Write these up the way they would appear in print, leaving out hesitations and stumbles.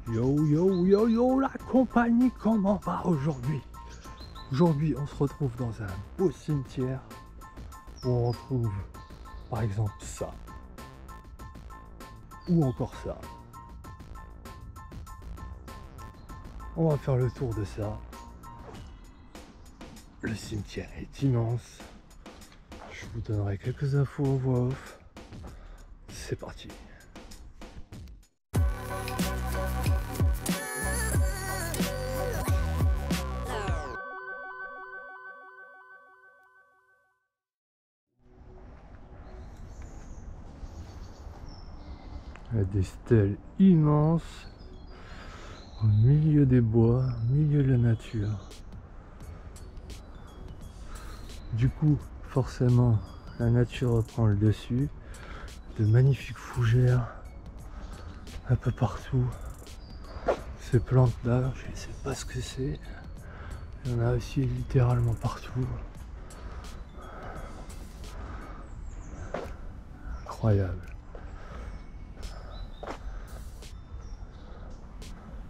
Yo yo yo yo la compagnie, comment va aujourd'hui? Aujourd'hui on se retrouve dans un beau cimetière où on retrouve par exemple ça. Ou encore ça. On va faire le tour de ça. Le cimetière est immense. Je vous donnerai quelques infos en voix off. C'est parti. Il y a des stèles immenses au milieu des bois, au milieu de la nature. Du coup, forcément, la nature reprend le dessus. De magnifiques fougères un peu partout. Ces plantes-là, je ne sais pas ce que c'est. Il y en a aussi littéralement partout. Incroyable.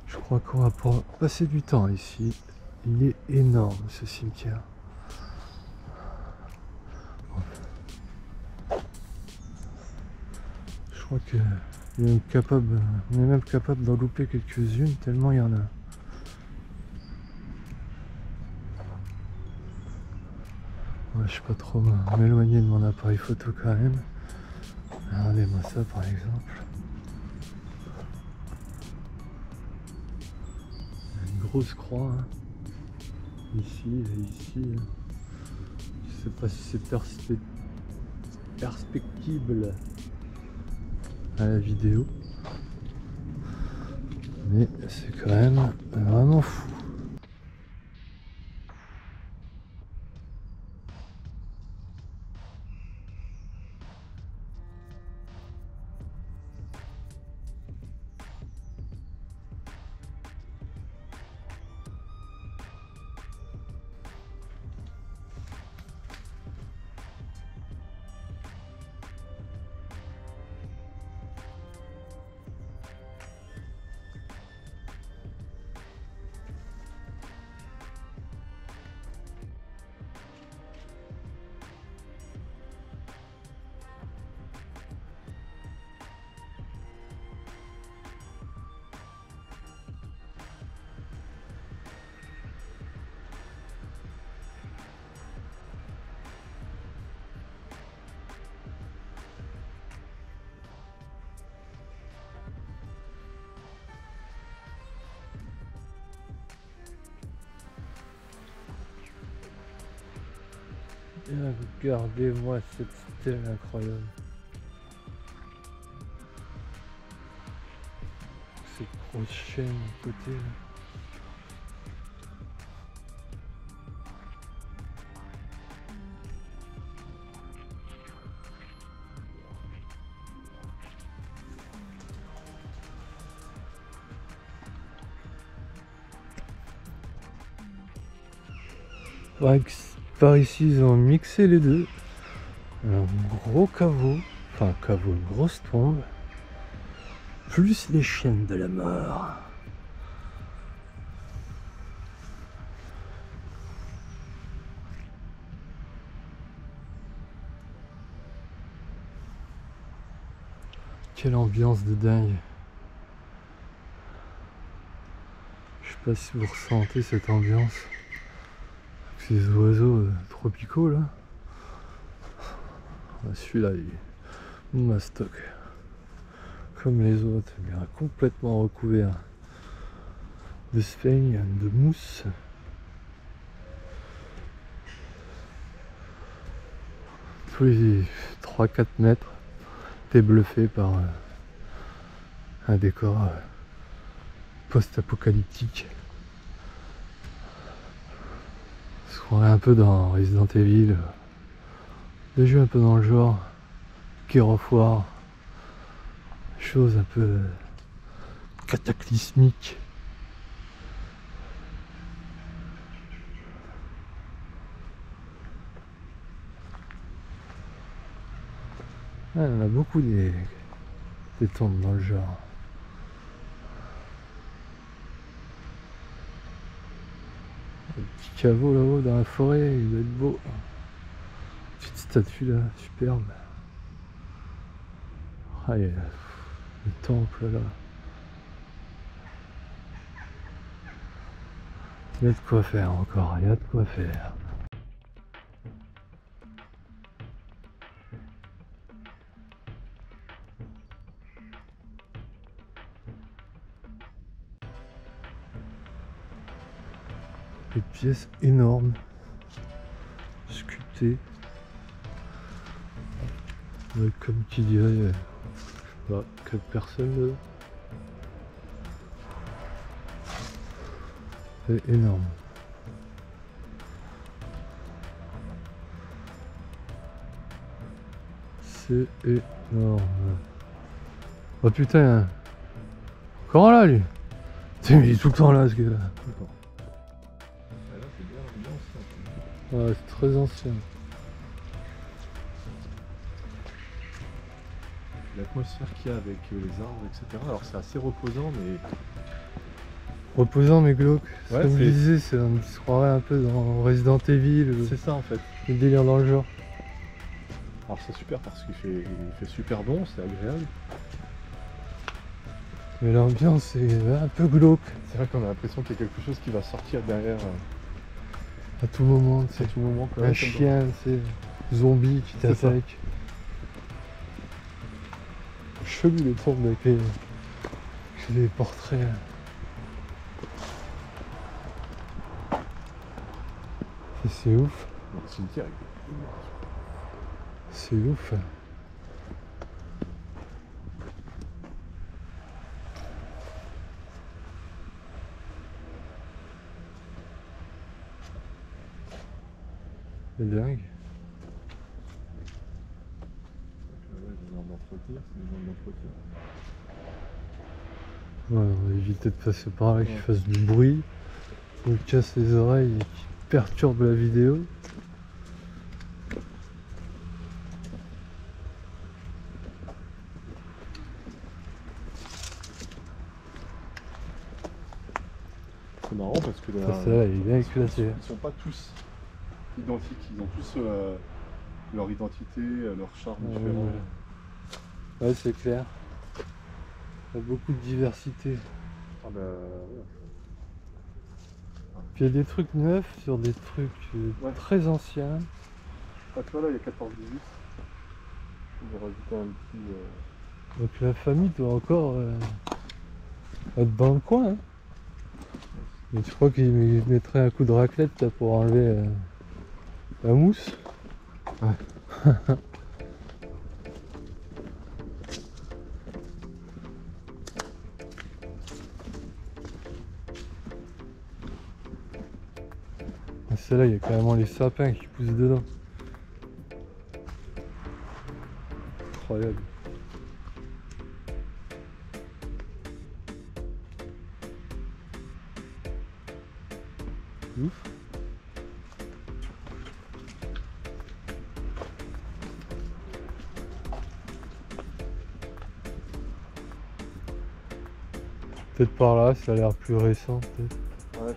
Je crois qu'on va pouvoir passer du temps ici. Il est énorme ce cimetière. Je crois que on est même capable d'en louper quelques-unes tellement il y en a. Ouais, je sais pas trop m'éloigner de mon appareil photo quand même. Regardez-moi ça par exemple. Une grosse croix hein. Ici et ici. Je sais pas si c'est perspectible à la vidéo, mais c'est quand même vraiment fou. Regardez-moi cette stèle incroyable. Cette grosse chaîne à côté. Là. Par ici, ils ont mixé les deux. Un gros caveau, enfin caveau, une grosse tombe, plus les chaînes de la mort. Quelle ambiance de dingue. Je sais pas si vous ressentez cette ambiance. Ces oiseaux tropicaux là. Celui-là il mastoc. Comme les autres, bien complètement recouvert de sphènes, de mousse. Tous les 3-4 mètres, t'es bluffé par un décor post-apocalyptique. On se croirait un peu dans Resident Evil, des jeux un peu dans le genre, Gears of War, choses un peu cataclysmiques. Ah, il y en a beaucoup des tombes dans le genre. Le petit caveau là-haut dans la forêt, il doit être beau. Petite statue là, superbe. Ah, il y a le temple là. Il y a de quoi faire encore, il y a de quoi faire. Des pièces énormes, sculptées. Comme tu dirais, je sais pas, 4 personnes. C'est énorme. C'est énorme. Oh putain, encore là lui. Putain, mais il est tout le temps là ce gars là. Là, c'est bien l'ambiance. Ouais, c'est très ancien. L'atmosphère qu'il y a avec les arbres, etc. Alors c'est assez reposant, mais Reposant mais glauque. Ouais, Comme je c'est- disais, on se croirait un peu dans Resident Evil. c'est ça en fait. Le délire dans le genre. Alors c'est super parce qu'il fait super bon, c'est agréable. Mais l'ambiance est un peu glauque C'est vrai qu'on a l'impression qu'il y a quelque chose qui va sortir derrière à tout moment. à tout moment. Un chien, c'est zombie qui C'est ça. t'attaque. Chelou les tombes avec les portraits. Et c'est ouf, Le cimetière, c'est ouf. C'est dingue. les gens d'entretien, c'est les gens d'entretien. Ouais, on va éviter de passer par là, qu'il fasse du bruit, qui me casse les oreilles et qui perturbe la vidéo. C'est marrant parce que Ça là, il est bien éclaté. ils sont pas tous identiques, ils ont tous leur identité, leur charme différent. Ouais, c'est clair. Il y a beaucoup de diversité. Ah bah, ouais. Puis il y a des trucs neufs sur des trucs Ouais. très anciens. Ah, tu vois là, il y a 14-18. Je vais rajouter un petit. Donc la famille doit encore être dans le coin. Hein. Et je crois qu'il mettrait un coup de raclette là, pour enlever la mousse. Ouais. Celle-là, il y a carrément les sapins qui poussent dedans. Incroyable. Ouf. Peut-être par là, ça a l'air plus récent peut-être. Ouais,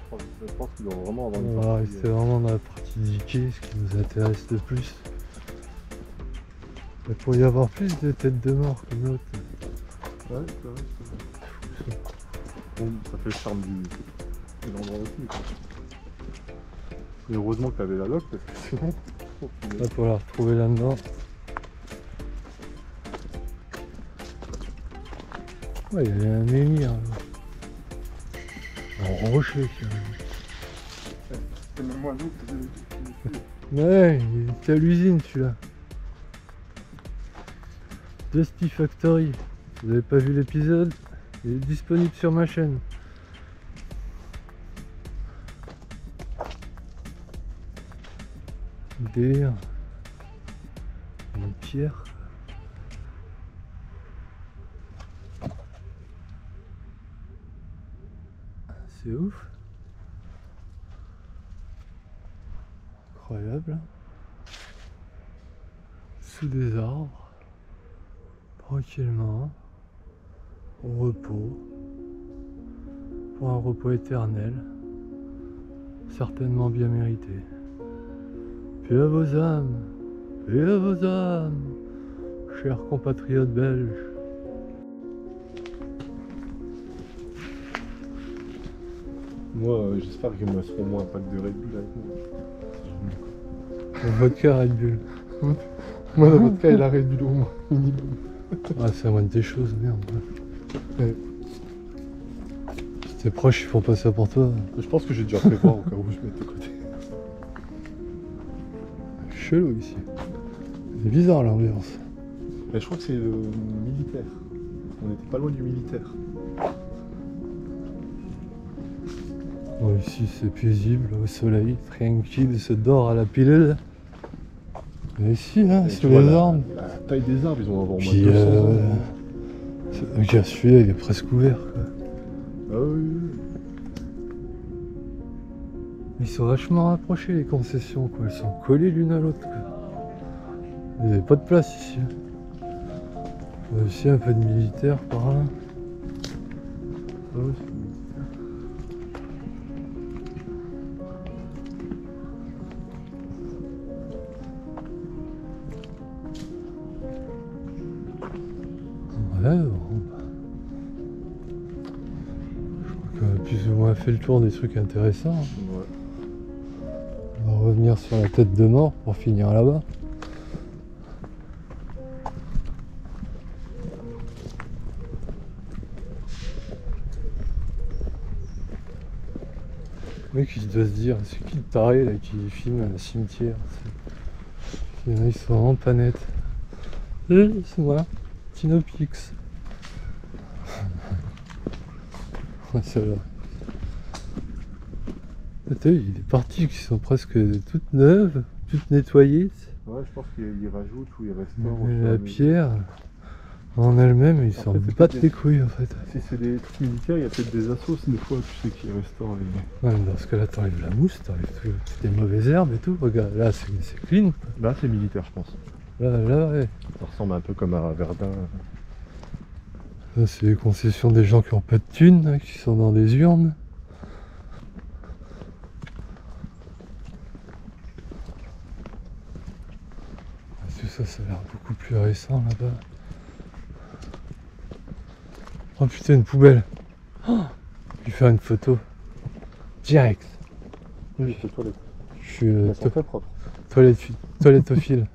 je pense qu'ils doivent vraiment avoir une On va partie, rester vraiment dans la partie d'Ikea, ce qui nous intéresse le plus. Il pourrait y avoir plus de têtes de mort que l'autre. Ouais, c'est vrai. Bon, ça fait le charme de l'endroit aussi. Quoi. Et heureusement que t'avais la loc parce que sinon. Là, pour la retrouver là-dedans. Ouais, il y a un menhir. En rocher, carrément. C'est même moins lourd que Ouais, il était à l'usine celui-là. Dusty Factory. Vous n'avez pas vu l'épisode? Il est disponible sur ma chaîne. Délire. Une pierre. C'est ouf. Incroyable. Sous des arbres. Tranquillement. Au repos. Pour un repos éternel. certainement bien mérité. Paix à vos âmes, paix à vos âmes, chers compatriotes belges. Moi, j'espère qu'ils me laisseront moins un pack de Red Bull avec moi. Le vodka Red Bull. Moi, la vodka et la Red Bull au moins, minimum. Ah, c'est la moindre des choses, merde. Ouais. Si t'es proche, ils font pas ça pour toi. Je pense que j'ai déjà fait voir au cas où je mette de côté. Chelou ici. C'est bizarre l'ambiance. Mais je crois que c'est le militaire. On était pas loin du militaire. Bon, ici c'est paisible, au soleil, tranquille, se dort à la pilule. Mais ici, hein, Et sous tu vois, les arbres. La taille des arbres, ils ont avoir au moins Puis 200 ans. regarde, celui-là, il est presque ouvert, quoi. Ah oui, oui. Ils sont vachement rapprochés, les concessions, quoi. Elles sont collées l'une à l'autre, quoi. Il n'y avait pas de place ici. Il y a aussi un peu de militaire par là. Ah oui, Ouais, bon. Je crois qu'on a plus ou moins fait le tour des trucs intéressants. ouais. On va revenir sur la tête de mort pour finir là-bas. Le mec il doit se dire, c'est qui le taré là qui filme un cimetière? Il y en a, ils sont vraiment pas nets. C'est moi, Tinopix. Ouais, c'est vrai. T'as vu, il y a des parties qui sont presque toutes neuves, toutes nettoyées. Ouais, je pense qu'il rajoute ou il restaure. Mais la pierre en elle-même, ils s'en c'est battent peut-être les couilles en fait. Si c'est des trucs militaires, il y a peut-être des assos des fois, tu sais, qui restaurent les... Ouais, mais dans ce cas-là, t'enlèves la mousse, t'enlèves toutes les mauvaises herbes et tout. Regarde, là c'est clean. Là, c'est militaire, je pense. Là, ouais. Ça ressemble un peu comme à Verdun. Ça, c'est les concessions des gens qui ont pas de thunes, hein, qui sont dans des urnes. Tout ça, ça a l'air beaucoup plus récent là-bas. Oh putain, une poubelle. Oh, je vais faire une photo. Direct. Oui, c'est toilette. Je suis Elles sont très propres. toilettophile.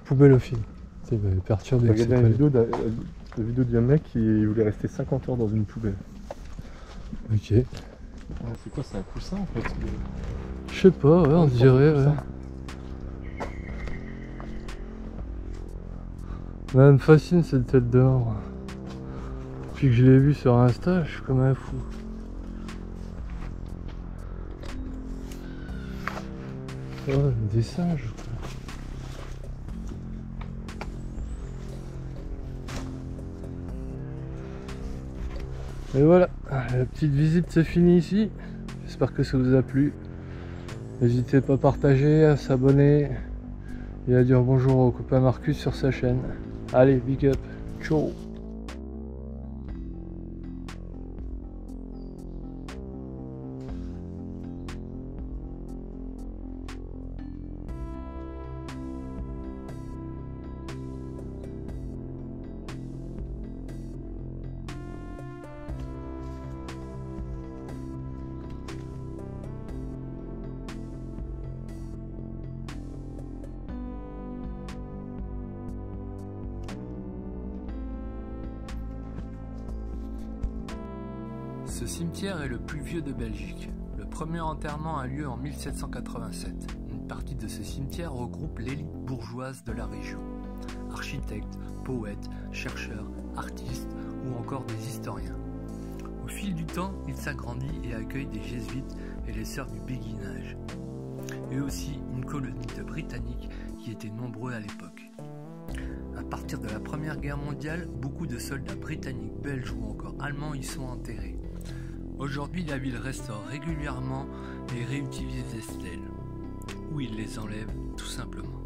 Poubellophile. Ça va me perturber. J'ai regardé la vidéo d'un mec qui voulait rester 50 heures dans une poubelle. Ok. Ouais, c'est quoi, c'est un coussin en fait? Je sais pas, ouais, on dirait. Ouais. Mais elle me fascine cette tête de mort. Depuis que je l'ai vue sur Insta, je suis comme un fou. Oh, des singes. Et voilà, la petite visite c'est fini ici. J'espère que ça vous a plu. N'hésitez pas à partager, à s'abonner et à dire bonjour au copain Marcus sur sa chaîne. Allez, big up, ciao. Ce cimetière est le plus vieux de Belgique. Le premier enterrement a lieu en 1787. Une partie de ce cimetière regroupe l'élite bourgeoise de la région. Architectes, poètes, chercheurs, artistes ou encore des historiens. Au fil du temps, il s'agrandit et accueille des jésuites et les sœurs du béguinage. Et aussi une colonie de Britanniques qui étaient nombreux à l'époque. À partir de la Première Guerre mondiale, beaucoup de soldats britanniques, belges ou encore allemands y sont enterrés. Aujourd'hui, la ville restaure régulièrement et réutilise les stèles, ou il les enlève tout simplement.